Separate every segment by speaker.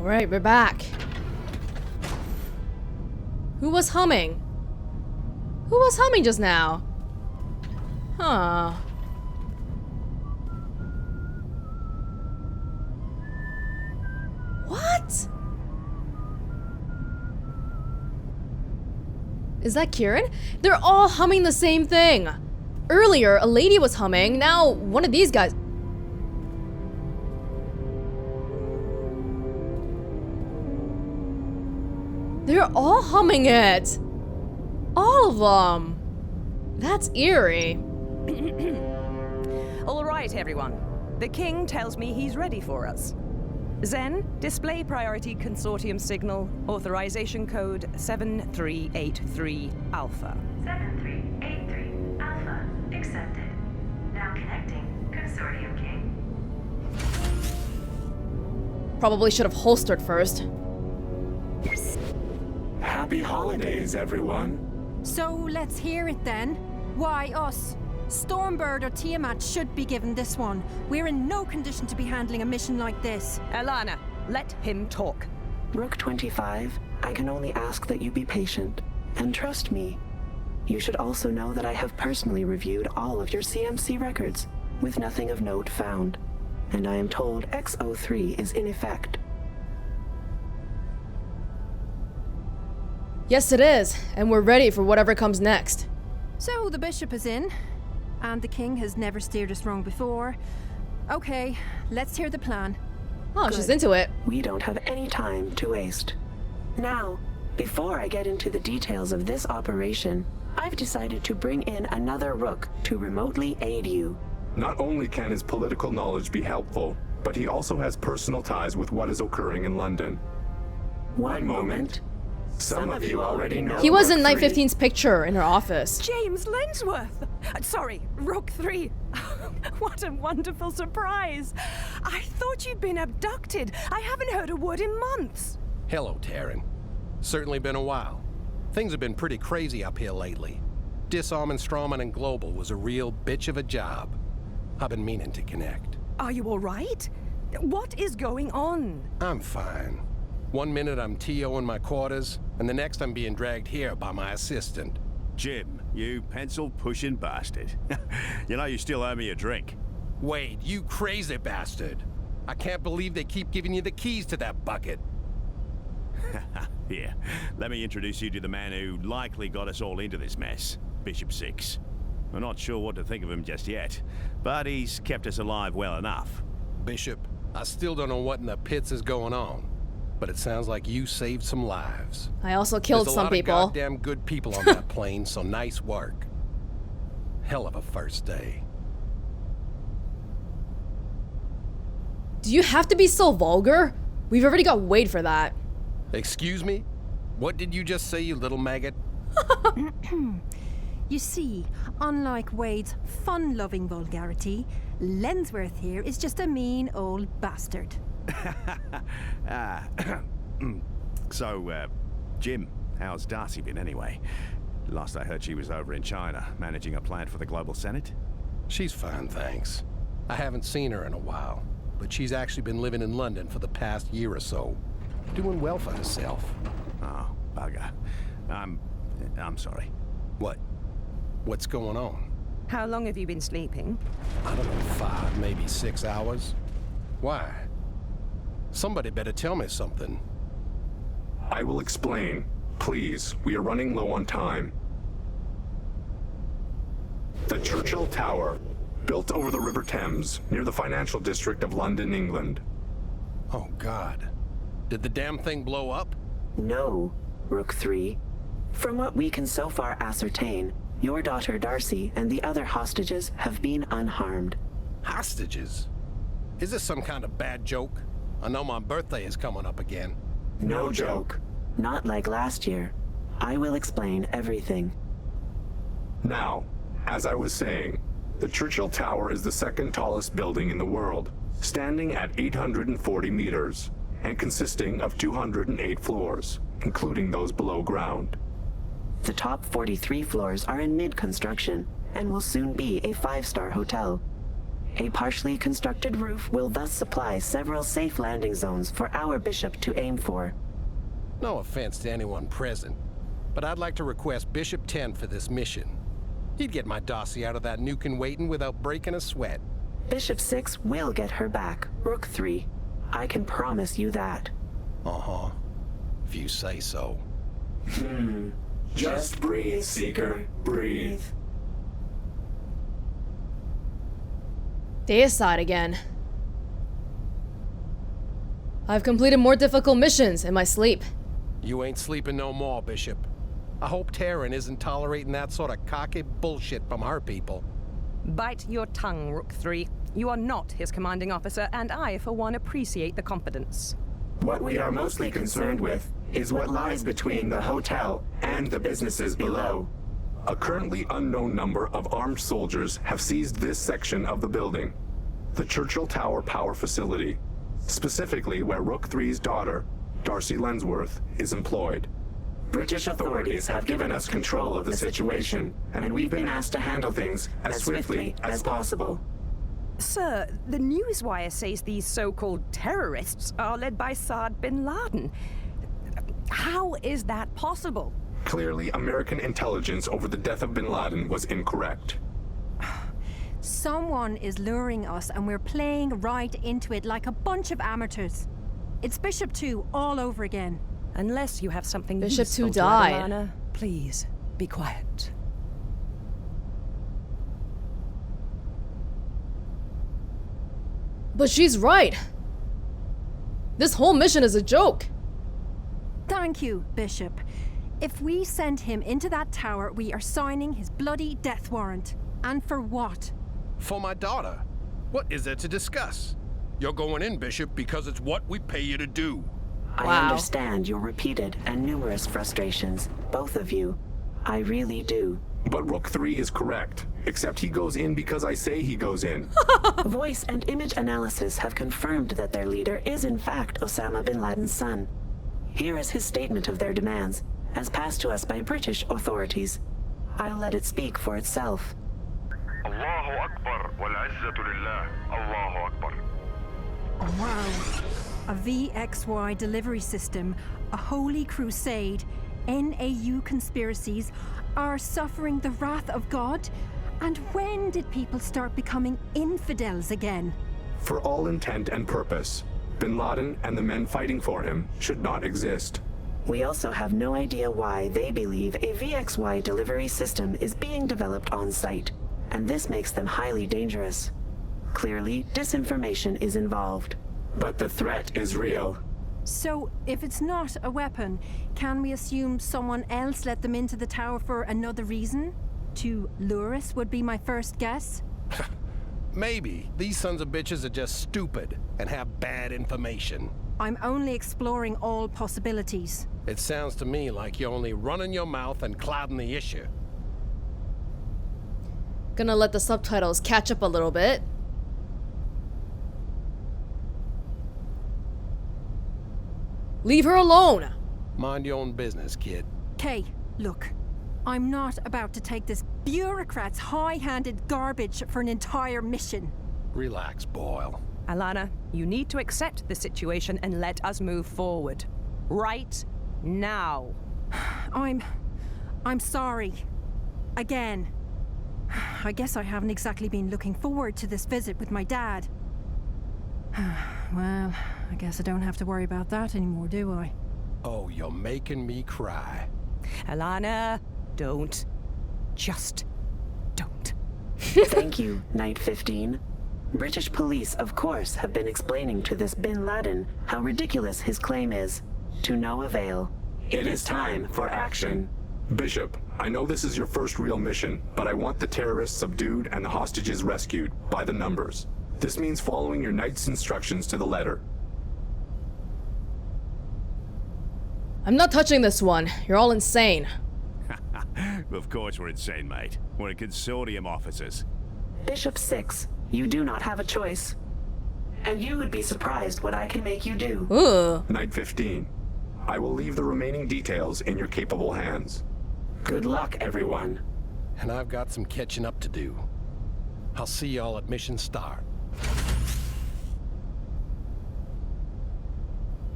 Speaker 1: Alright, we're back. Who was humming? Who was humming just now? Huh. What? Is that Kieran? They're all humming the same thing. Earlier, a lady was humming. Now, one of these guys. They're all humming it. All of them. That's eerie.
Speaker 2: All right, everyone. The king tells me he's ready for us. Zen, display priority consortium signal, authorization code 7383 Alpha.
Speaker 3: 7383 Alpha. Accepted. Now connecting Consortium Game.
Speaker 1: Probably should have holstered first.
Speaker 4: Happy holidays, everyone.
Speaker 5: So let's hear it then. Why us? Stormbird or Tiamat should be given this one. We're in no condition to be handling a mission like this.
Speaker 2: Alana, let him talk.
Speaker 6: Rook 25, I can only ask that you be patient, and trust me. You should also know that I have personally reviewed all of your CMC records, with nothing of note found. And I am told X03 is in effect.
Speaker 1: Yes, it is. And we're ready for whatever comes next.
Speaker 5: So the bishop is in, and the king has never steered us wrong before. Okay, let's hear the plan.
Speaker 1: Oh,
Speaker 6: Good.
Speaker 1: she's into it.
Speaker 6: We don't have any time to waste. Now, before I get into the details of this operation, I've decided to bring in another Rook to remotely aid you.
Speaker 4: Not only can his political knowledge be helpful, but he also has personal ties with what is occurring in London.
Speaker 6: One moment.
Speaker 4: Some of you already know.
Speaker 1: He was in
Speaker 4: Rook
Speaker 1: Night
Speaker 4: 3.
Speaker 1: 15's picture in her office.
Speaker 2: James Lensworth! Sorry, Rook 3. What a wonderful surprise. I thought you'd been abducted. I haven't heard a word in months.
Speaker 7: Hello, Taryn. Certainly been a while. Things have been pretty crazy up here lately. Disarming Strawman and Global was a real bitch of a job. I've been meaning to connect.
Speaker 2: Are you all right? What is going on?
Speaker 7: I'm fine. One minute I'm TO in my quarters, and the next I'm being dragged here by my assistant.
Speaker 8: Jim, you pencil-pushing bastard. You know you still owe me a drink.
Speaker 7: Wade, you crazy bastard. I can't believe they keep giving you the keys to that bucket.
Speaker 8: Here, let me introduce you to the man who likely got us all into this mess, Bishop 6. We're not sure what to think of him just yet, but he's kept us alive well enough.
Speaker 7: Bishop, I still don't know what in the pits is going on, but it sounds like you saved some lives.
Speaker 1: I also killed
Speaker 7: There's
Speaker 1: some
Speaker 7: a lot
Speaker 1: people.
Speaker 7: of goddamn good people on that plane, so nice work. Hell of a first day.
Speaker 1: Do you have to be so vulgar? We've already got Wade for that.
Speaker 7: Excuse me? What did you just say, you little maggot?
Speaker 5: You see, unlike Wade's fun-loving vulgarity, Lensworth here is just a mean old bastard.
Speaker 8: So, Jim, how's Darcy been anyway? Last I heard she was over in China, managing a plant for the Global Senate.
Speaker 7: She's fine, thanks. I haven't seen her in a while, but she's actually been living in London for the past year or so. Doing well for herself.
Speaker 8: Oh, bugger. I'm sorry.
Speaker 7: What? What's going on?
Speaker 2: How long have you been sleeping?
Speaker 7: I don't know, 5, maybe 6 hours. Why? Somebody better tell me something.
Speaker 4: I will explain. Please, we are running low on time. The Churchill Tower, built over the River Thames, near the financial district of London, England.
Speaker 7: Oh, God. Did the damn thing blow up?
Speaker 6: No, Rook 3. From what we can so far ascertain, your daughter Darcy and the other hostages have been unharmed.
Speaker 7: Hostages? Is this some kind of bad joke? I know my birthday is coming up again.
Speaker 4: No joke.
Speaker 6: Not like last year. I will explain everything.
Speaker 4: Now, as I was saying, the Churchill Tower is the second tallest building in the world, standing at 840 meters, and consisting of 208 floors, including those below ground.
Speaker 6: The top 43 floors are in mid-construction and will soon be a 5-star hotel. A partially constructed roof will thus supply several safe landing zones for our bishop to aim for.
Speaker 7: No offense to anyone present, but I'd like to request Bishop 10 for this mission. He'd get my dossier out of that nuke and waiting without breaking a sweat.
Speaker 6: Bishop 6 will get her back, Rook 3. I can promise you that.
Speaker 7: Uh-huh. If you say so.
Speaker 4: Just breathe, Seeker. Breathe.
Speaker 1: Deicide again. I've completed more difficult missions in my sleep.
Speaker 7: You ain't sleeping no more, Bishop. I hope Terran isn't tolerating that sort of cocky bullshit from our people.
Speaker 2: Bite your tongue, Rook 3. You are not his commanding officer, and I, for one, appreciate the confidence.
Speaker 4: What we are mostly concerned with is what lies between the hotel and the businesses below. A currently unknown number of armed soldiers have seized this section of the building, the Churchill Tower Power Facility, specifically where Rook 3's daughter, Darcy Lensworth, is employed. British authorities have given us control of the situation, and we've been asked to handle things as swiftly as possible.
Speaker 2: Sir, the newswire says these so-called terrorists are led by Saad bin Laden. How is that possible?
Speaker 4: Clearly, American intelligence over the death of bin Laden was incorrect.
Speaker 5: Someone is luring us and we're playing right into it like a bunch of amateurs. It's Bishop 2 all over again.
Speaker 2: Unless you have something
Speaker 1: Bishop
Speaker 2: useful
Speaker 1: 2
Speaker 2: to add,
Speaker 1: died.
Speaker 2: Alana, please be quiet.
Speaker 1: But she's right. This whole mission is a joke.
Speaker 5: Thank you, Bishop. If we send him into that tower, we are signing his bloody death warrant. And for what?
Speaker 7: For my daughter. What is there to discuss? You're going in, Bishop, because it's what we pay you to do.
Speaker 6: I
Speaker 1: Wow.
Speaker 6: understand your repeated and numerous frustrations, both of you. I really do.
Speaker 4: But Rook 3 is correct, except he goes in because I say he goes in.
Speaker 6: Voice and image analysis have confirmed that their leader is in fact Osama bin Laden's son. Here is his statement of their demands, as passed to us by British authorities. I'll let it speak for itself.
Speaker 9: Allahu Akbar wal-izzatu lillah. Allahu Akbar.
Speaker 5: Wow. A VXY delivery system, a holy crusade, NAU conspiracies are suffering the wrath of God? And when did people start becoming infidels again?
Speaker 4: For all intent and purpose, bin Laden and the men fighting for him should not exist.
Speaker 6: We also have no idea why they believe a VXY delivery system is being developed on site, and this makes them highly dangerous. Clearly, disinformation is involved.
Speaker 4: But the threat is real.
Speaker 5: So, if it's not a weapon, can we assume someone else let them into the tower for another reason? To lure us would be my first guess.
Speaker 7: Maybe these sons of bitches are just stupid and have bad information.
Speaker 5: I'm only exploring all possibilities.
Speaker 7: It sounds to me like you're only running your mouth and clouding the issue.
Speaker 1: Gonna let the subtitles catch up a little bit. Leave her alone!
Speaker 7: Mind your own business, kid.
Speaker 5: Kay, look. I'm not about to take this bureaucrat's high-handed garbage for an entire mission.
Speaker 7: Relax, Boyle.
Speaker 2: Alana, you need to accept the situation and let us move forward. Right now.
Speaker 5: I'm sorry. Again. I guess I haven't exactly been looking forward to this visit with my dad. Well, I guess I don't have to worry about that anymore, do I?
Speaker 7: Oh, you're making me cry.
Speaker 2: Alana, don't. Just don't.
Speaker 6: Thank you, Night 15. British police, of course, have been explaining to this bin Laden how ridiculous his claim is. To no avail.
Speaker 4: It is time for action. Bishop, I know this is your first real mission, but I want the terrorists subdued and the hostages rescued, by the numbers. This means following your knight's instructions to the letter.
Speaker 1: I'm not touching this one. You're all insane.
Speaker 8: Of course we're insane, mate. We're Consortium officers.
Speaker 6: Bishop 6, you do not have a choice. And you would be surprised what I can make you do.
Speaker 1: Ooh.
Speaker 4: Night 15. I will leave the remaining details in your capable hands. Good luck, everyone.
Speaker 7: And I've got some catching up to do. I'll see y'all at mission start.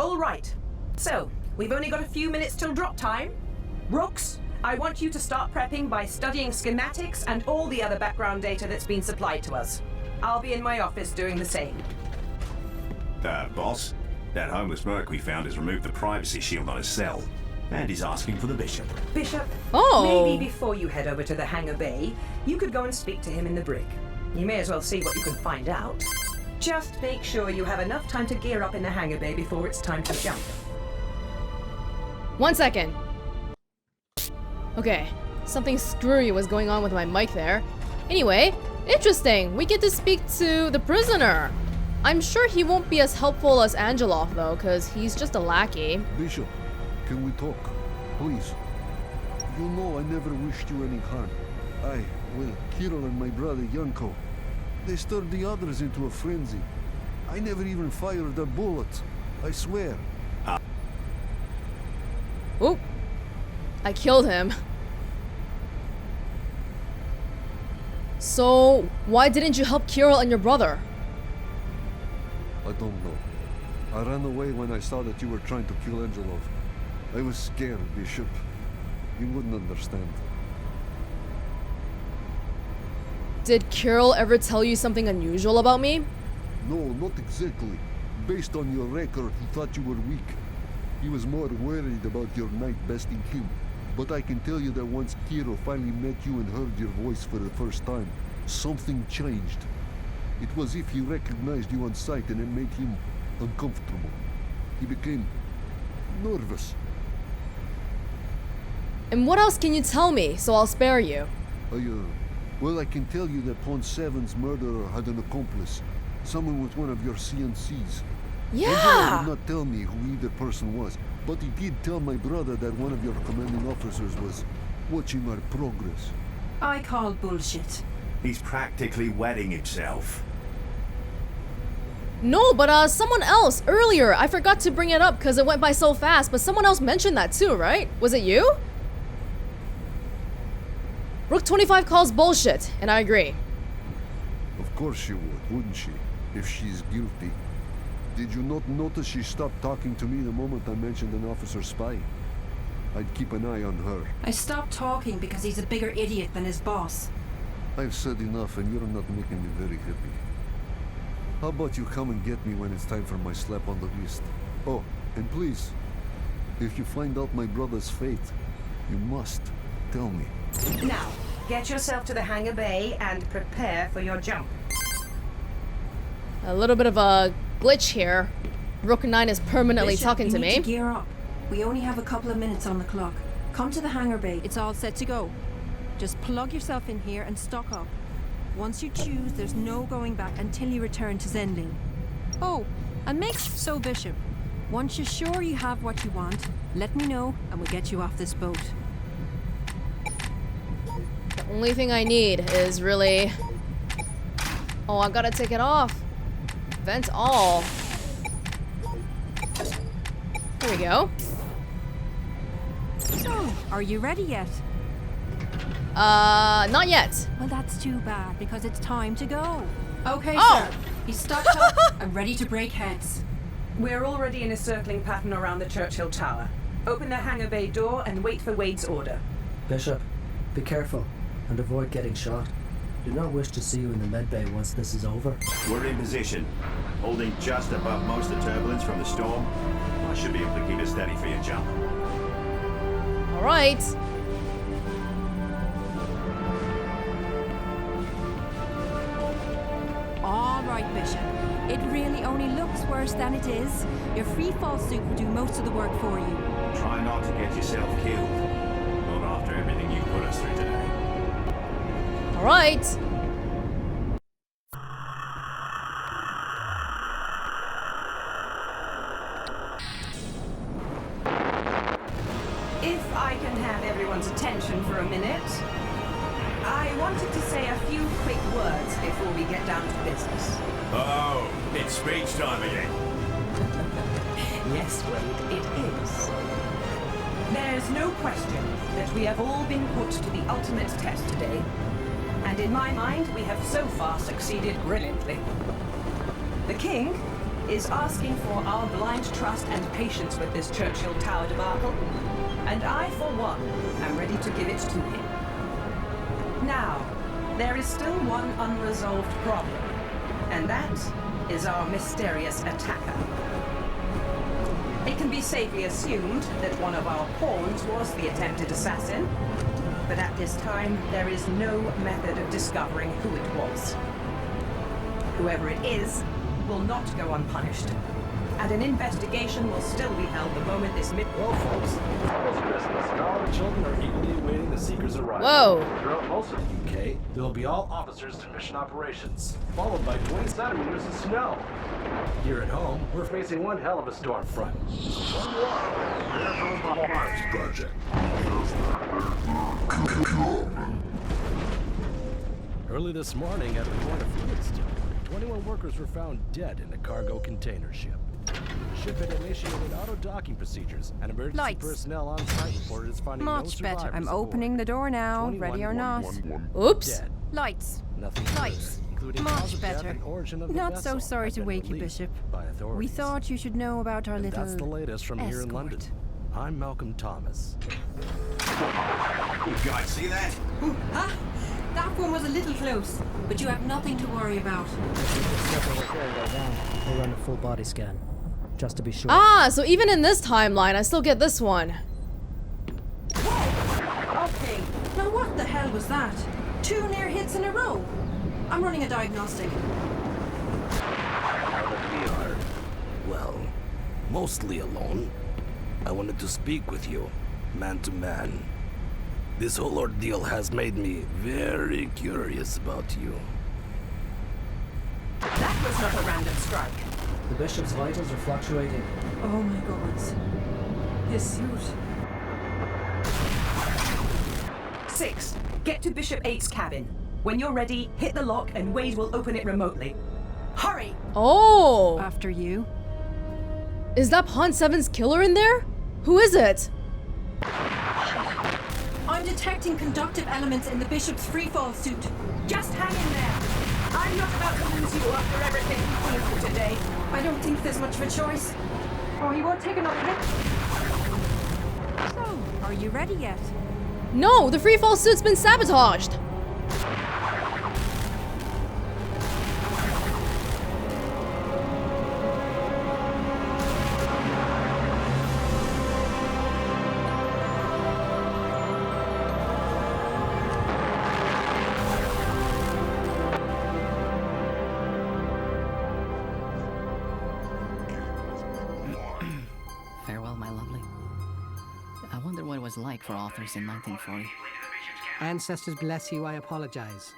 Speaker 2: All right. So, we've only got a few minutes till drop time. Rooks, I want you to start prepping by studying schematics and all the other background data that's been supplied to us. I'll be in my office doing the same.
Speaker 8: Boss, that homeless merc we found has removed the privacy shield on his cell. And he's asking for the bishop.
Speaker 2: Bishop,
Speaker 1: Oh.
Speaker 2: maybe before you head over to the hangar bay, you could go and speak to him in the brig. You may as well see what you can find out. Just make sure you have enough time to gear up in the hangar bay before it's time to jump.
Speaker 1: 1 second. Okay, something screwy was going on with my mic there. Anyway, interesting. We get to speak to the prisoner. I'm sure he won't be as helpful as Angelov though, because he's just a lackey.
Speaker 10: Bishop, can we talk? Please. You know I never wished you any harm. Kirill and my brother Yanko, they stirred the others into a frenzy. I never even fired a bullet. I swear.
Speaker 1: Oop. I killed him. So, why didn't you help Kirill and your brother?
Speaker 10: I don't know. I ran away when I saw that you were trying to kill Angelov. I was scared, Bishop. You wouldn't understand.
Speaker 1: Did Kirill ever tell you something unusual about me?
Speaker 10: No, not exactly. Based on your record, he thought you were weak. He was more worried about your knight besting him. But I can tell you that once Kirill finally met you and heard your voice for the first time, something changed. It was as if he recognized you on sight and it made him uncomfortable. He became nervous.
Speaker 1: And what else can you tell me, so I'll spare you?
Speaker 10: Well, I can tell you that Pawn 7's murderer had an accomplice. Someone with one of your CNCs. Angelo
Speaker 1: Yeah!
Speaker 10: did not tell me who either person was, but he did tell my brother that one of your commanding officers was watching our progress.
Speaker 5: I call bullshit.
Speaker 8: He's practically wetting himself.
Speaker 1: No, but someone else, earlier, I forgot to bring it up because it went by so fast, but someone else mentioned that too, right? Was it you? Rook 25 calls bullshit, and I agree.
Speaker 10: Of course she would, wouldn't she? If she's guilty. Did you not notice she stopped talking to me the moment I mentioned an officer spy? I'd keep an eye on her.
Speaker 5: I stopped talking because he's a bigger idiot than his boss.
Speaker 10: I've said enough and you're not making me very happy. How about you come and get me when it's time for my slap on the wrist? Oh, and please, if you find out my brother's fate, you must tell me.
Speaker 2: Now, get yourself to the hangar bay and prepare for your jump.
Speaker 1: A little bit of a glitch here. Rook 9 is permanently
Speaker 5: Bishop,
Speaker 1: talking to
Speaker 5: you need
Speaker 1: me.
Speaker 5: to gear up. We only have a couple of minutes on the clock. Come to the hangar bay. It's all set to go. Just plug yourself in here and stock up. Once you choose, there's no going back until you return to Zendling. Oh, and make so, Bishop. Once you're sure you have what you want, let me know and we'll get you off this boat.
Speaker 1: The only thing I need is really... Oh, I gotta take it off. Vent all. There we go.
Speaker 5: So, are you ready yet?
Speaker 1: Not yet.
Speaker 5: Well, that's too bad because it's time to go. Okay,
Speaker 1: Oh.
Speaker 5: sir. He's stocked up and ready to break heads.
Speaker 2: We're already in a circling pattern around the Churchill Tower. Open the hangar bay door and wait for Wade's order.
Speaker 11: Bishop, be careful and avoid getting shot. Do not wish to see you in the medbay once this is over.
Speaker 8: We're in position, holding just above most of the turbulence from the storm. I should be able to keep it steady for your jump.
Speaker 1: All right.
Speaker 5: All right, Bishop. It really only looks worse than it is. Your free fall suit will do most of the work for you.
Speaker 8: Try not to get yourself killed. Not after everything you put us through today.
Speaker 1: All right.
Speaker 2: If I can have everyone's attention for a minute, I wanted to say a few quick words before we get down to business.
Speaker 8: Oh, it's speech time again.
Speaker 2: Yes, Wade, it is. There's no question that we have all been put to the ultimate test today. And in my mind, we have so far succeeded brilliantly. The King is asking for our blind trust and patience with this Churchill Tower debacle, and I, for one, am ready to give it to him. Now, there is still one unresolved problem, and that is our mysterious attacker. It can be safely assumed that one of our pawns was the attempted assassin, but at this time, there is no method of discovering who it was. Whoever it is will not go unpunished, and an investigation will still be held the moment this
Speaker 12: Well, folks, almost Christmas, and all the children are eagerly awaiting the Seeker's arrival.
Speaker 1: Whoa.
Speaker 12: Throughout most of the UK, there will be all officers to mission operations, followed by 20 centimeters of snow. Here at home, we're facing one hell of a storm front. So one more, prepare for the Mars project. Early this morning at the point of Fluidstone, 21 workers were found dead in a cargo container ship. The ship had initiated auto-docking procedures, and emergency
Speaker 5: Lights.
Speaker 12: personnel on site reported as finding no
Speaker 5: Much
Speaker 12: survivors
Speaker 5: better. I'm
Speaker 12: aboard.
Speaker 5: opening the door now,
Speaker 12: 21
Speaker 5: ready or not.
Speaker 1: Oops.
Speaker 12: Dead.
Speaker 5: Lights.
Speaker 12: Nothing
Speaker 5: Lights.
Speaker 12: further, including
Speaker 5: Much
Speaker 12: cause of death
Speaker 5: better.
Speaker 12: and origin of the
Speaker 5: Not so
Speaker 12: vessel
Speaker 5: sorry
Speaker 12: had
Speaker 5: to
Speaker 12: been
Speaker 5: wake you,
Speaker 12: released
Speaker 5: Bishop.
Speaker 12: by authorities.
Speaker 5: We thought you should know about our
Speaker 12: And
Speaker 5: little
Speaker 12: that's the latest from here in London.
Speaker 5: escort.
Speaker 12: I'm Malcolm Thomas.
Speaker 13: You guys see that?
Speaker 5: Huh? That one was a little close, but you have nothing to worry about.
Speaker 11: They run a full body scan, just to be sure.
Speaker 1: Ah, so even in this timeline, I still get this one.
Speaker 5: Okay, now what the hell was that? 2 near hits in a row. I'm running a diagnostic.
Speaker 14: Now that we are, well, mostly alone, I wanted to speak with you, man to man. This whole ordeal has made me very curious about you.
Speaker 2: That was not a random strike.
Speaker 11: The bishop's vitals are fluctuating.
Speaker 5: Oh my god. His suit.
Speaker 2: 6. Get to Bishop 8's cabin. When you're ready, hit the lock and Wade will open it remotely. Hurry!
Speaker 1: Oh.
Speaker 5: After you.
Speaker 1: Is that Pawn 7's killer in there? Who is it?
Speaker 5: I'm detecting conductive elements in the bishop's freefall suit.
Speaker 2: Just hang in there. I'm not about to lose you after everything we've been through today.
Speaker 5: I don't think there's much of a choice. Oh, he won't take another hit. So, are you ready yet?
Speaker 1: No, the freefall suit's been sabotaged.
Speaker 15: Farewell, my lovely. I wonder what it was like for authors in 1940.
Speaker 16: Ancestors bless you, I apologize.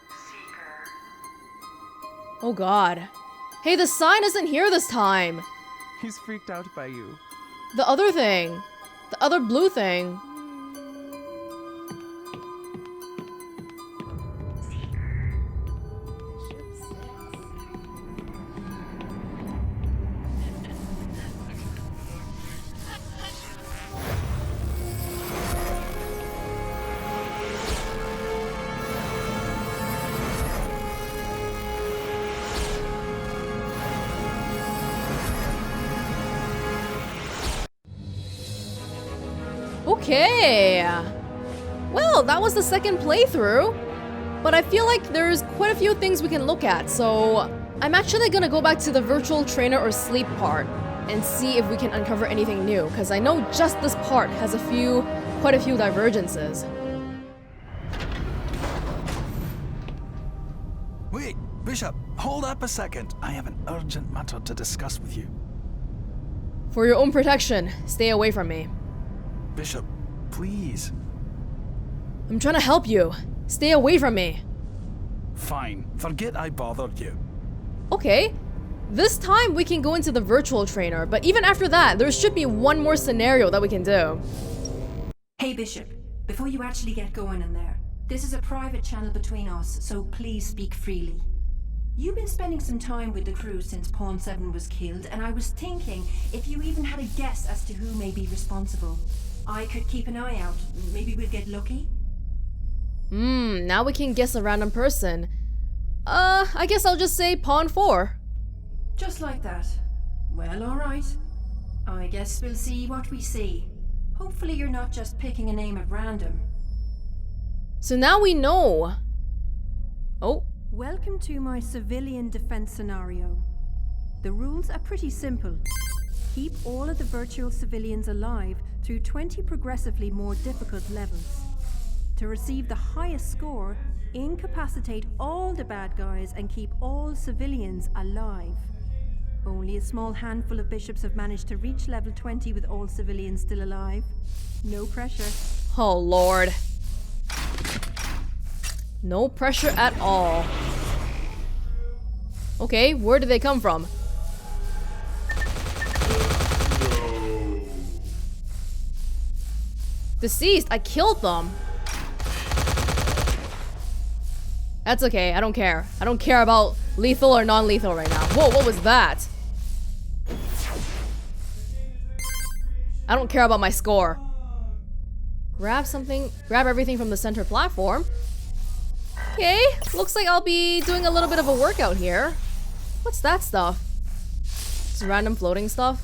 Speaker 1: Oh god. Hey, the sign isn't here this time.
Speaker 17: He's freaked out by you.
Speaker 1: The other thing. The other blue thing. Okay. Well, that was the second playthrough. But I feel like there's quite a few things we can look at, so I'm actually gonna go back to the virtual trainer or sleep part and see if we can uncover anything new, because I know just this part has quite a few divergences.
Speaker 18: Wait, Bishop, hold up a second. I have an urgent matter to discuss with you.
Speaker 1: For your own protection, stay away from me.
Speaker 18: Bishop, please.
Speaker 1: I'm trying to help you. Stay away from me.
Speaker 18: Fine, forget I bothered you.
Speaker 1: Okay. This time we can go into the virtual trainer, but even after that, there should be one more scenario that we can do.
Speaker 5: Hey, Bishop. Before you actually get going in there, this is a private channel between us, so please speak freely. You've been spending some time with the crew since Pawn 7 was killed, and I was thinking if you even had a guess as to who may be responsible. I could keep an eye out. Maybe we'll get lucky?
Speaker 1: Now we can guess a random person. I guess I'll just say pawn 4.
Speaker 5: Just like that. Well, alright. I guess we'll see what we see. Hopefully you're not just picking a name at random.
Speaker 1: So now we know. Oh.
Speaker 5: Welcome to my civilian defense scenario. The rules are pretty simple. Keep all of the virtual civilians alive through 20 progressively more difficult levels. To receive the highest score, incapacitate all the bad guys and keep all civilians alive. Only a small handful of bishops have managed to reach level 20 with all civilians still alive. No pressure.
Speaker 1: Oh lord. No pressure at all. Okay, where did they come from? Deceased, I killed them. That's okay, I don't care. I don't care about lethal or non-lethal right now. Whoa, what was that? I don't care about my score. Grab something, grab everything from the center platform. Okay, looks like I'll be doing a little bit of a workout here. What's that stuff? Just random floating stuff.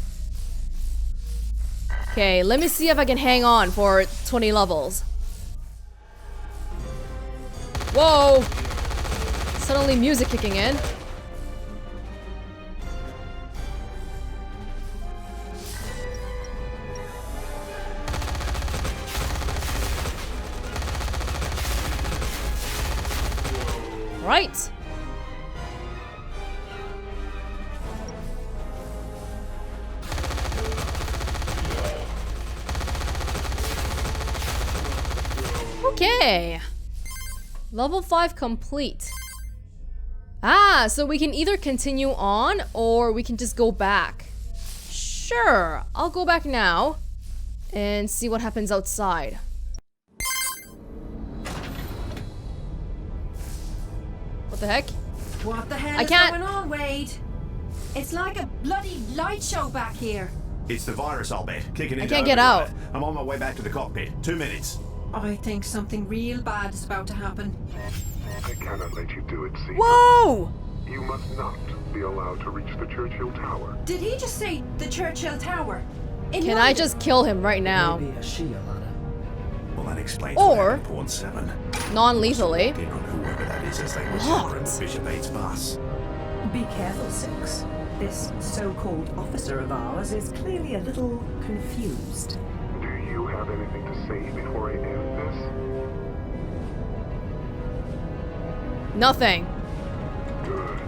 Speaker 1: Okay, let me see if I can hang on for 20 levels. Whoa! Suddenly music kicking in. Right. Okay. Level 5 complete. Ah, so we can either continue on or we can just go back. Sure, I'll go back now and see what happens outside. What the heck?
Speaker 5: What the hell
Speaker 1: I
Speaker 5: is
Speaker 1: can't-
Speaker 5: going on, Wade? It's like a bloody light show back here.
Speaker 8: It's the virus, I'll bet. Kicking into
Speaker 1: can't get out.
Speaker 8: overdrive. I'm on my way back to the cockpit. 2 minutes.
Speaker 5: I think something real bad is about to happen.
Speaker 9: I cannot let you do it, Caesar.
Speaker 1: Whoa!
Speaker 9: You must not be allowed to reach the Churchill Tower.
Speaker 5: Did he just say the Churchill Tower?
Speaker 1: Can I just kill him right now?
Speaker 11: Maybe a she, Alana.
Speaker 8: Well, that explains
Speaker 1: Or-
Speaker 8: Pawn 7.
Speaker 1: Non-lethally.
Speaker 8: In on whoever that is as they were
Speaker 1: What?
Speaker 8: entering the Bishop 8's bus.
Speaker 2: Be careful, Six. This so-called officer of ours is clearly a little confused.
Speaker 9: Do you have anything to say before I end this?
Speaker 1: Nothing.
Speaker 9: Good.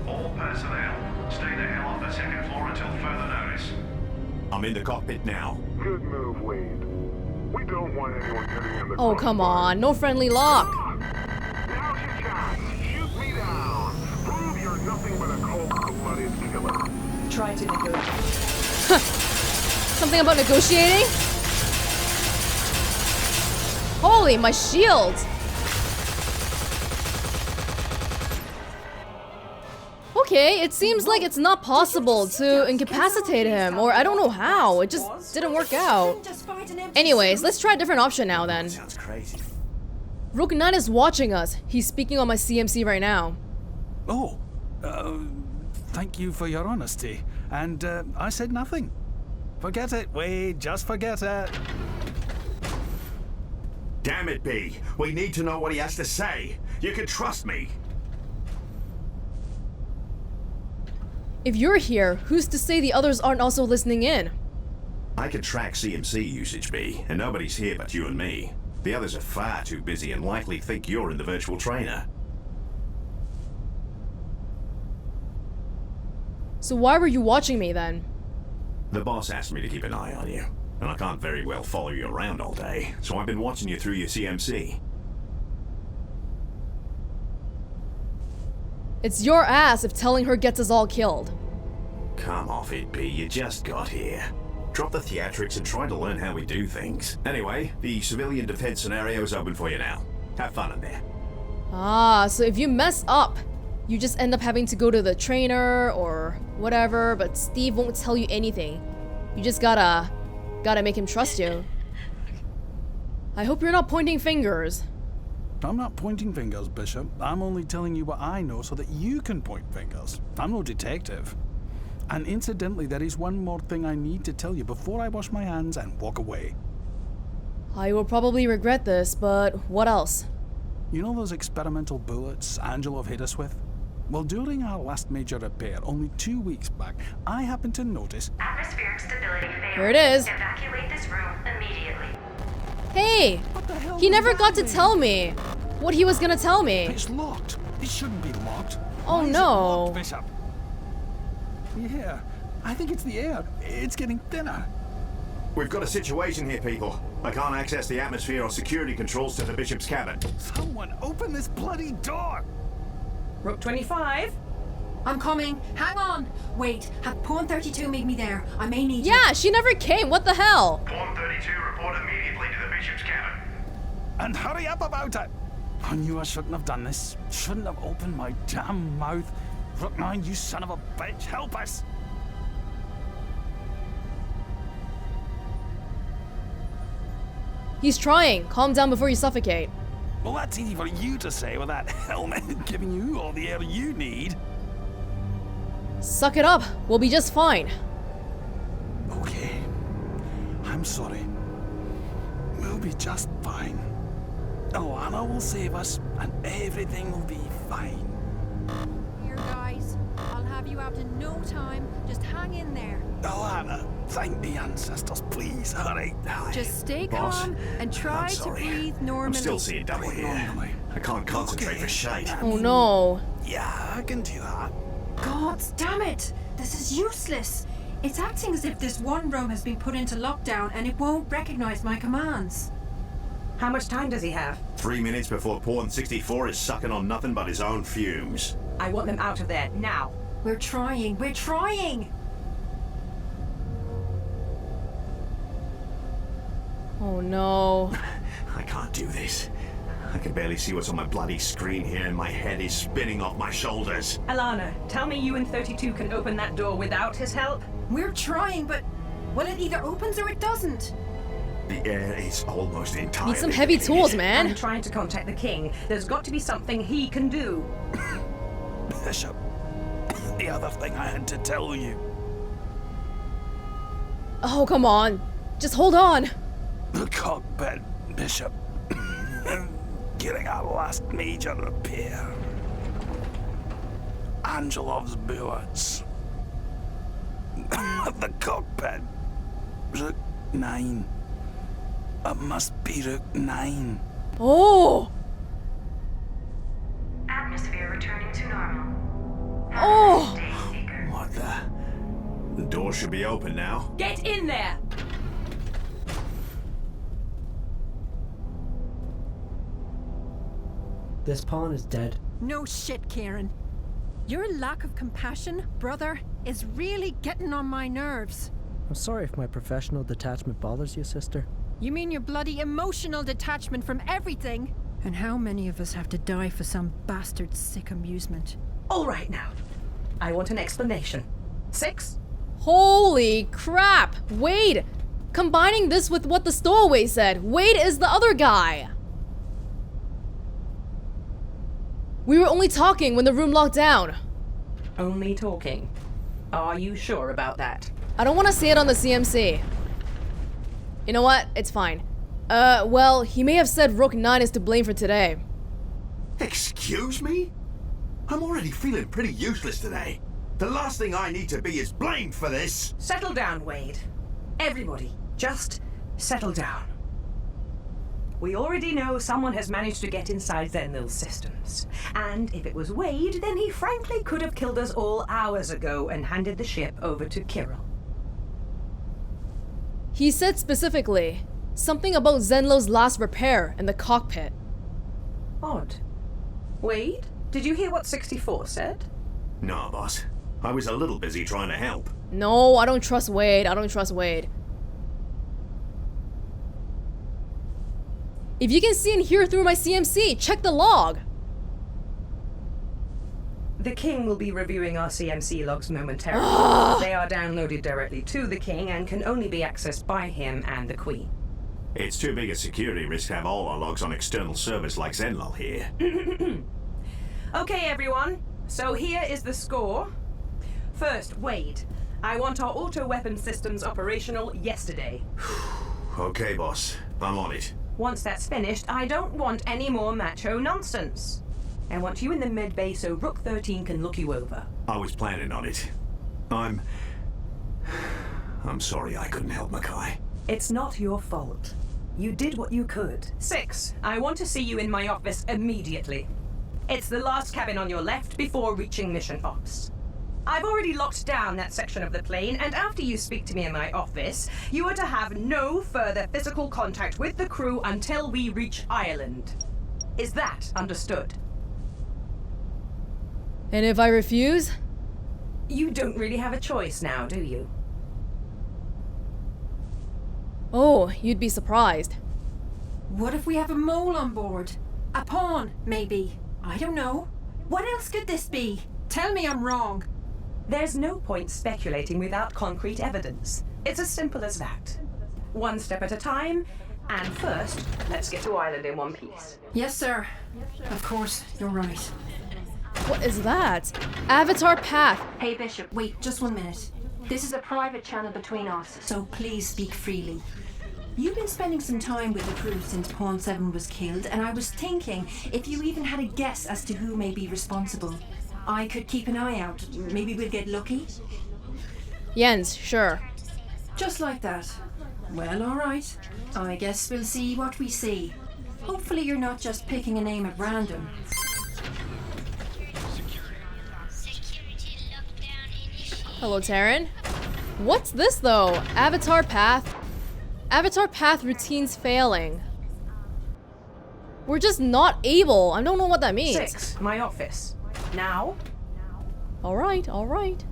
Speaker 9: All personnel, stay the hell off the second floor until further notice.
Speaker 8: I'm in the cockpit now.
Speaker 9: Good move, Wade. We don't want anyone getting in the
Speaker 1: Oh, come on. No friendly lock.
Speaker 9: Now's your chance. Shoot me down. Prove you're nothing but a cold-blooded killer.
Speaker 2: Try to negotiate.
Speaker 1: Something about negotiating? Holy, my shield! Okay, it seems like it's not possible to incapacitate him, or I don't know how. It just didn't work out. Anyways, let's try a different option now then.
Speaker 8: Sounds crazy.
Speaker 1: Rook 9 is watching us. He's speaking on my CMC right now.
Speaker 18: Oh, thank you for your honesty. And I said nothing. Forget it, Wade, just forget it.
Speaker 8: Damn it, B. We need to know what he has to say. You can trust me.
Speaker 1: If you're here, who's to say the others aren't also listening in?
Speaker 8: I can track CMC usage, B, and nobody's here but you and me. The others are far too busy and likely think you're in the virtual trainer.
Speaker 1: So why were you watching me then?
Speaker 8: The boss asked me to keep an eye on you, and I can't very well follow you around all day, so I've been watching you through your CMC.
Speaker 1: It's your ass if telling her gets us all killed.
Speaker 8: Come off it, B. You just got here. Drop the theatrics and try to learn how we do things. Anyway, the civilian defense scenario is open for you now. Have fun in there.
Speaker 1: Ah, so if you mess up, you just end up having to go to the trainer or whatever, but Steve won't tell you anything. You just gotta make him trust you. I hope you're not pointing fingers.
Speaker 18: I'm not pointing fingers, Bishop. I'm only telling you what I know so that you can point fingers. I'm no detective. And incidentally, there is one more thing I need to tell you before I wash my hands and walk away.
Speaker 1: I will probably regret this, but what else?
Speaker 18: You know those experimental bullets Angelo hit us with? Well, during our last major repair, only 2 weeks back, I happened to notice...
Speaker 3: Atmospheric stability failed.
Speaker 1: Here it is.
Speaker 3: Evacuate this room immediately.
Speaker 1: Hey! He never got to tell me what he was gonna tell me.
Speaker 18: It's locked. It shouldn't be locked.
Speaker 1: Oh
Speaker 18: Why is it
Speaker 1: no.
Speaker 18: locked, Bishop? Yeah, I think it's the air. It's getting thinner.
Speaker 13: We've got a situation here, people. I can't access the atmosphere or security controls to the Bishop's cabin.
Speaker 18: Someone open this bloody door!
Speaker 2: Rook 25?
Speaker 5: I'm coming. Hang on. Wait, have Pawn 32 meet me there. I may need you.
Speaker 1: Yeah, she never came. What the hell?
Speaker 9: Pawn 32, report immediately to the Bishop's cabin.
Speaker 18: And hurry up about it! I knew I shouldn't have done this. Shouldn't have opened my damn mouth. Rook 9, you son of a bitch, help us!
Speaker 1: He's trying. Calm down before you suffocate.
Speaker 18: Well, that's easy for you to say with that helmet giving you all the air you need.
Speaker 1: Suck it up. We'll be just fine.
Speaker 18: Okay. I'm sorry. We'll be just fine. Alana will save us, and everything will be fine.
Speaker 5: Here, guys. I'll have you out in no time. Just hang in there.
Speaker 18: Alana, thank the ancestors, please. Hurry.
Speaker 5: Just stay
Speaker 13: Boss,
Speaker 5: calm and try to breathe normally.
Speaker 13: I'm still seeing double here. I can't concentrate for shade.
Speaker 1: Oh no.
Speaker 18: Yeah, I can do that.
Speaker 5: God damn it! This is useless. It's acting as if this one room has been put into lockdown and it won't recognize my commands.
Speaker 2: How much time does he have?
Speaker 13: 3 minutes before Pawn 64 is sucking on nothing but his own fumes.
Speaker 2: I want them out of there, now.
Speaker 5: We're trying. We're trying!
Speaker 1: Oh no.
Speaker 13: I can't do this. I can barely see what's on my bloody screen here and my head is spinning off my shoulders.
Speaker 2: Alana, tell me you and 32 can open that door without his help?
Speaker 5: We're trying, but... well, it either opens or it doesn't.
Speaker 13: The air is almost entirely...
Speaker 1: Need some heavy tools, man.
Speaker 2: I'm trying to contact the king. There's got to be something he can do.
Speaker 18: Bishop, the other thing I had to tell you.
Speaker 1: Oh, come on. Just hold on.
Speaker 18: The cockpit, Bishop. Getting our last major repair. Angelov's bullets. The cockpit. Rook 9. It must be Rook 9.
Speaker 1: Oh!
Speaker 3: Atmosphere returning to normal.
Speaker 1: Oh!
Speaker 13: What the? The door should be open now.
Speaker 2: Get in there!
Speaker 11: This pawn is dead.
Speaker 5: No shit, Kieran. Your lack of compassion, brother, is really getting on my nerves.
Speaker 11: I'm sorry if my professional detachment bothers you, sister.
Speaker 5: You mean your bloody emotional detachment from everything? And how many of us have to die for some bastard's sick amusement?
Speaker 2: All right now. I want an explanation. 6?
Speaker 1: Holy crap! Wade! Combining this with what the stowaway said, Wade is the other guy! We were only talking when the room locked down.
Speaker 2: Only talking. Are you sure about that?
Speaker 1: I don't want to say it on the CMC. You know what? It's fine. Well, he may have said Rook 9 is to blame for today.
Speaker 13: Excuse me? I'm already feeling pretty useless today. The last thing I need to be is blamed for this.
Speaker 2: Settle down, Wade. Everybody, just settle down. We already know someone has managed to get inside Zenlil's systems. And if it was Wade, then he frankly could have killed us all hours ago and handed the ship over to Kirill.
Speaker 1: He said specifically something about Zenlo's last repair in the cockpit.
Speaker 2: Odd. Wade, did you hear what 64 said?
Speaker 13: No, boss. I was a little busy trying to help.
Speaker 1: No, I don't trust Wade. I don't trust Wade. If you can see and hear through my CMC, check the log.
Speaker 2: The king will be reviewing our CMC logs momentarily. They are downloaded directly to the king and can only be accessed by him and the queen.
Speaker 8: It's too big a security risk to have all our logs on external servers like Zenlal here.
Speaker 2: Okay, everyone. So here is the score. First, Wade. I want our auto-weapon systems operational yesterday.
Speaker 8: Okay, boss. I'm on it.
Speaker 2: Once that's finished, I don't want any more macho nonsense. I want you in the med bay so Rook 13 can look you over.
Speaker 8: I was planning on it. I'm sorry I couldn't help Mackay.
Speaker 2: It's not your fault. You did what you could. 6. I want to see you in my office immediately. It's the last cabin on your left before reaching mission ops. I've already locked down that section of the plane, and after you speak to me in my office, you are to have no further physical contact with the crew until we reach Ireland. Is that understood?
Speaker 1: And if I refuse?
Speaker 2: You don't really have a choice now, do you?
Speaker 1: Oh, you'd be surprised.
Speaker 5: What if we have a mole on board? A pawn, maybe. I don't know. What else could this be? Tell me I'm wrong.
Speaker 2: There's no point speculating without concrete evidence. It's as simple as that. One step at a time, and first, let's get to Ireland in one piece.
Speaker 5: Yes, sir. Of course, you're right.
Speaker 1: What is that? Avatar Path.
Speaker 5: Hey, Bishop, wait just 1 minute. This is a private channel between us, so please speak freely. You've been spending some time with the crew since Pawn 7 was killed, and I was thinking if you even had a guess as to who may be responsible. I could keep an eye out. Maybe we'll get lucky.
Speaker 1: Jens, sure.
Speaker 5: Just like that. Well, all right. I guess we'll see what we see. Hopefully you're not just picking a name at random.
Speaker 1: Hello, Taryn. What's this, though? Avatar Path? Avatar Path routines failing. We're just not able. I don't know what that means.
Speaker 2: 6. My office. Now?
Speaker 1: Alright, alright.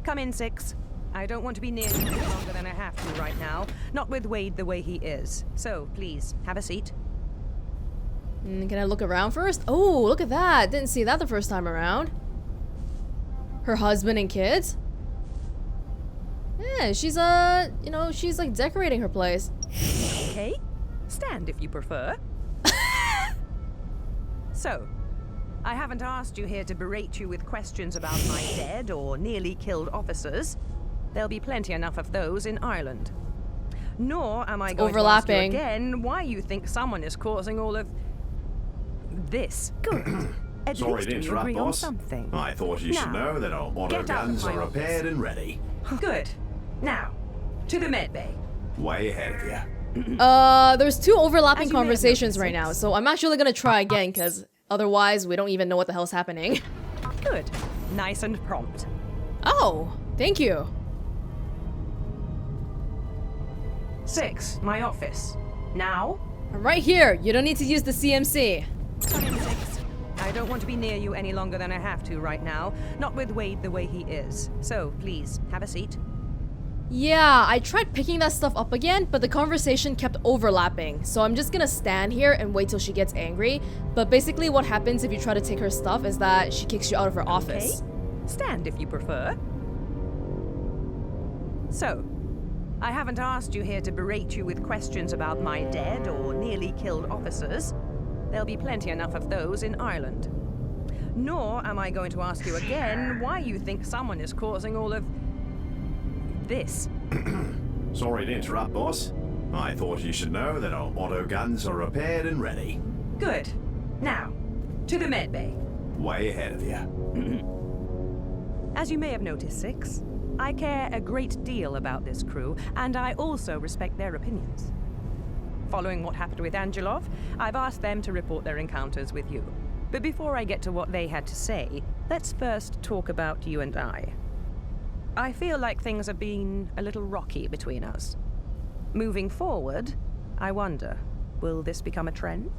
Speaker 2: Come in, 6. I don't want to be near you any longer than I have to right now. Not with Wade the way he is. So, please, have a seat.
Speaker 1: Can I look around first? Oh, look at that. Didn't see that the first time around. Her husband and kids? Yeah, she's, you know, she's like decorating her place.
Speaker 2: Okay. Stand if you prefer. So, I haven't asked you here to berate you with questions about my dead or nearly killed officers. There'll be plenty enough of those in Ireland. Nor am I going to ask you again why you think someone is causing all of this. Good. At
Speaker 8: Sorry
Speaker 2: least
Speaker 8: to
Speaker 2: we
Speaker 8: interrupt,
Speaker 2: agree on
Speaker 8: boss.
Speaker 2: something.
Speaker 8: I thought you should
Speaker 2: Now,
Speaker 8: know that our auto
Speaker 2: get out of
Speaker 8: guns
Speaker 2: my
Speaker 8: are
Speaker 2: office.
Speaker 8: repaired and ready.
Speaker 2: Good. Now, to the med bay.
Speaker 8: Way ahead of you.
Speaker 1: There's 2 overlapping
Speaker 2: As you may have
Speaker 1: conversations
Speaker 2: noticed,
Speaker 1: right now, so I'm actually gonna try again, because otherwise we don't even know what the hell's happening.
Speaker 2: Good. Nice and prompt.
Speaker 1: Oh, thank you.
Speaker 2: 6. My office. Now?
Speaker 1: I'm right here. You don't need to use the CMC.
Speaker 2: Come in, 6. I don't want to be near you any longer than I have to right now. Not with Wade the way he is. So, please, have a seat.
Speaker 1: Yeah, I tried picking that stuff up again, but the conversation kept overlapping. So I'm just gonna stand here and wait till she gets angry. But basically what happens if you try to take her stuff is that she kicks you out of her office.
Speaker 2: Okay. Stand if you prefer. So, I haven't asked you here to berate you with questions about my dead or nearly killed officers. There'll be plenty enough of those in Ireland. Nor am I going to ask you again why you think someone is causing all of this.
Speaker 8: Sorry to interrupt, boss. I thought you should know that our auto guns are repaired and ready.
Speaker 2: Good. Now, to the med bay.
Speaker 8: Way ahead of you.
Speaker 2: As you may have noticed, 6, I care a great deal about this crew, and I also respect their opinions. Following what happened with Angelov, I've asked them to report their encounters with you. But before I get to what they had to say, let's first talk about you and I. I feel like things have been a little rocky between us. Moving forward, I wonder, will this become a trend?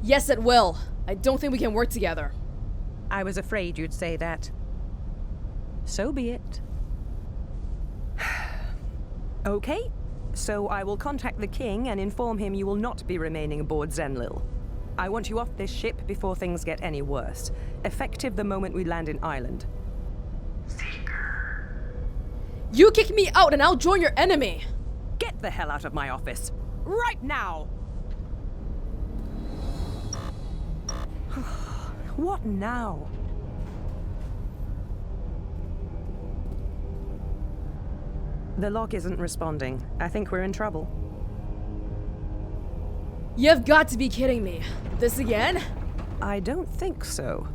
Speaker 1: Yes, it will. I don't think we can work together.
Speaker 2: I was afraid you'd say that. So be it. Okay, so I will contact the king and inform him you will not be remaining aboard Zenlil. I want you off this ship before things get any worse, effective the moment we land in Ireland.
Speaker 1: You kick me out and I'll join your enemy.
Speaker 2: Get the hell out of my office. Right now! What now? The lock isn't responding. I think we're in trouble.
Speaker 1: You've got to be kidding me. This again?
Speaker 2: I don't think so.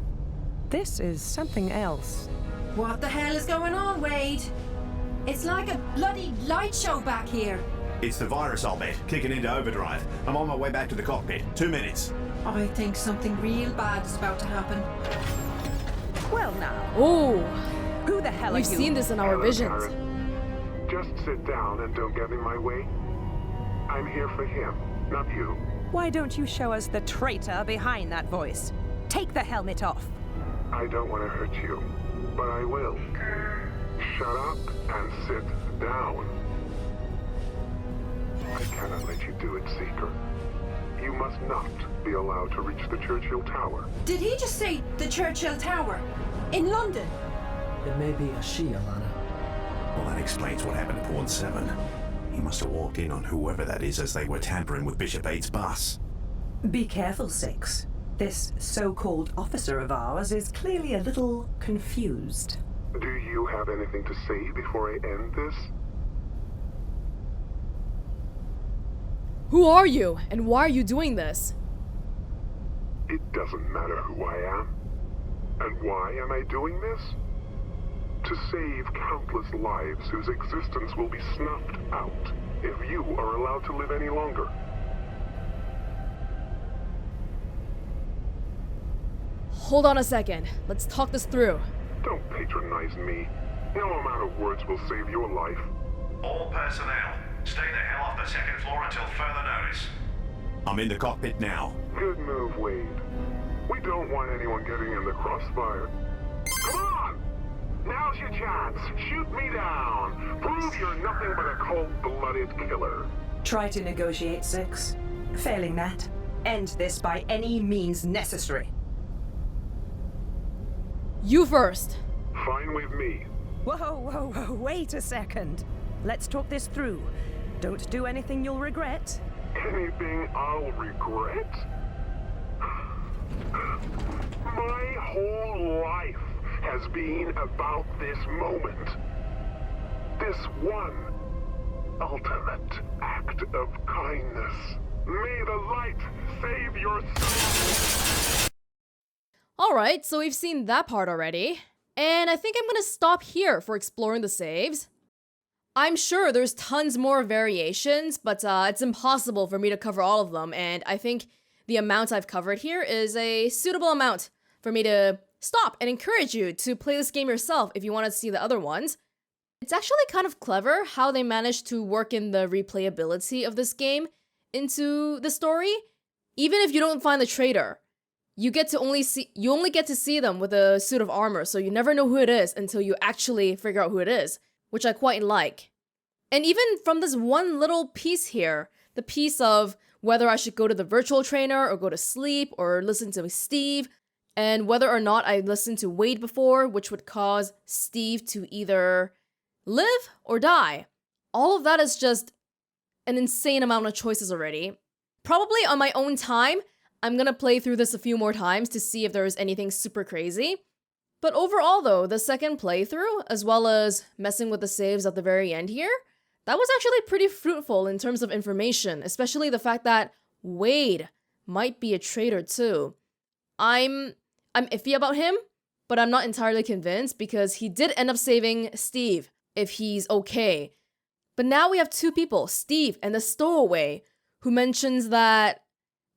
Speaker 2: This is something else.
Speaker 5: What the hell is going on, Wade? It's like a bloody light show back here.
Speaker 13: It's the virus, I'll bet, kicking into overdrive. I'm on my way back to the cockpit. 2 minutes.
Speaker 5: I think something real bad is about to happen.
Speaker 2: Well now.
Speaker 1: Oh.
Speaker 2: Who the hell are you?
Speaker 1: We've seen this in our visions.
Speaker 9: Just sit down and don't get in my way. I'm here for him, not you.
Speaker 2: Why don't you show us the traitor behind that voice? Take the helmet off.
Speaker 9: I don't want to hurt you, but I will. Shut up and sit down. I cannot let you do it, Seeker. You must not be allowed to reach the Churchill Tower.
Speaker 5: Did he just say the Churchill Tower? In London?
Speaker 11: It may be a she, Alana.
Speaker 13: Well, that explains what happened at Port 7. He must have walked in on whoever that is as they were tampering with Bishop 8's bus.
Speaker 2: Be careful, Six. This so-called officer of ours is clearly a little confused.
Speaker 9: Do you have anything to say before I end this?
Speaker 1: Who are you, and why are you doing this?
Speaker 9: It doesn't matter who I am. And why am I doing this? To save countless lives whose existence will be snuffed out if you are allowed to live any longer.
Speaker 1: Hold on a second. Let's talk this through.
Speaker 9: Don't patronize me. No amount of words will save your life.
Speaker 8: All personnel, stay the hell off the second floor until further notice.
Speaker 13: I'm in the cockpit now.
Speaker 9: Good move, Wade. We don't want anyone getting in the crossfire. Come on! Now's your chance. Shoot me down. Prove you're nothing but a cold-blooded killer.
Speaker 2: Try to negotiate, Six. Failing that, end this by any means necessary.
Speaker 1: You first.
Speaker 9: Fine with me.
Speaker 2: Whoa, wait a second. Let's talk this through. Don't do anything you'll regret.
Speaker 9: Anything I'll regret? My whole life has been about this moment. This one ultimate act of kindness. May the light save your soul.
Speaker 1: Alright, so we've seen that part already. And I think I'm gonna stop here for exploring the saves. I'm sure there's tons more variations, but it's impossible for me to cover all of them, and I think the amount I've covered here is a suitable amount for me to stop and encourage you to play this game yourself if you want to see the other ones. It's actually kind of clever how they managed to work in the replayability of this game into the story. Even if you don't find the traitor, you only get to see them with a suit of armor, so you never know who it is until you actually figure out who it is, which I quite like. And even from this one little piece here, the piece of whether I should go to the virtual trainer or go to sleep or listen to Steve, and whether or not I listened to Wade before, which would cause Steve to either live or die. All of that is just an insane amount of choices already. Probably on my own time, I'm gonna play through this a few more times to see if there's anything super crazy. But overall though, the second playthrough, as well as messing with the saves at the very end here, that was actually pretty fruitful in terms of information, especially the fact that Wade might be a traitor too. I'm iffy about him, but I'm not entirely convinced because he did end up saving Steve, if he's okay. But now we have two people, Steve and the stowaway, who mentions that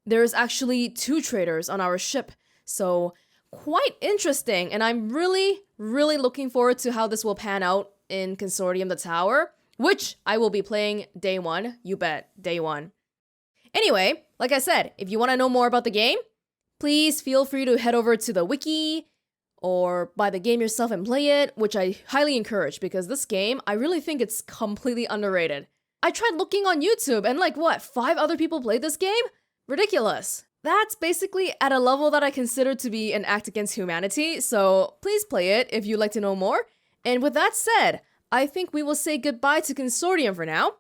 Speaker 1: there's actually two traitors on our ship. So quite interesting, and I'm really looking forward to how this will pan out in Consortium the Tower, which I will be playing day one, you bet, day one. Anyway, like I said, if you want to know more about the game, please feel free to head over to the wiki or buy the game yourself and play it, which I highly encourage because this game, I really think it's completely underrated. I tried looking on YouTube and 5 other people played this game? Ridiculous. That's basically at a level that I consider to be an act against humanity, so please play it if you'd like to know more. And with that said, I think we will say goodbye to Consortium for now.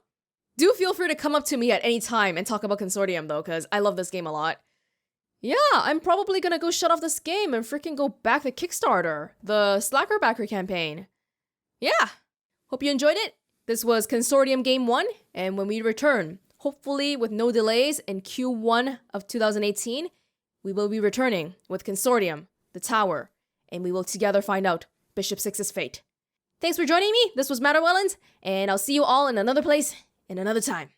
Speaker 1: Do feel free to come up to me at any time and talk about Consortium though, because I love this game a lot. Yeah, I'm probably gonna go shut off this game and freaking go back to Kickstarter, the Slacker Backer campaign. Yeah, hope you enjoyed it. This was Consortium Game 1, and when we return, hopefully with no delays in Q1 of 2018, we will be returning with Consortium, the tower, and we will together find out Bishop 6's fate. Thanks for joining me. This was Matter Wellens, and I'll see you all in another place in another time.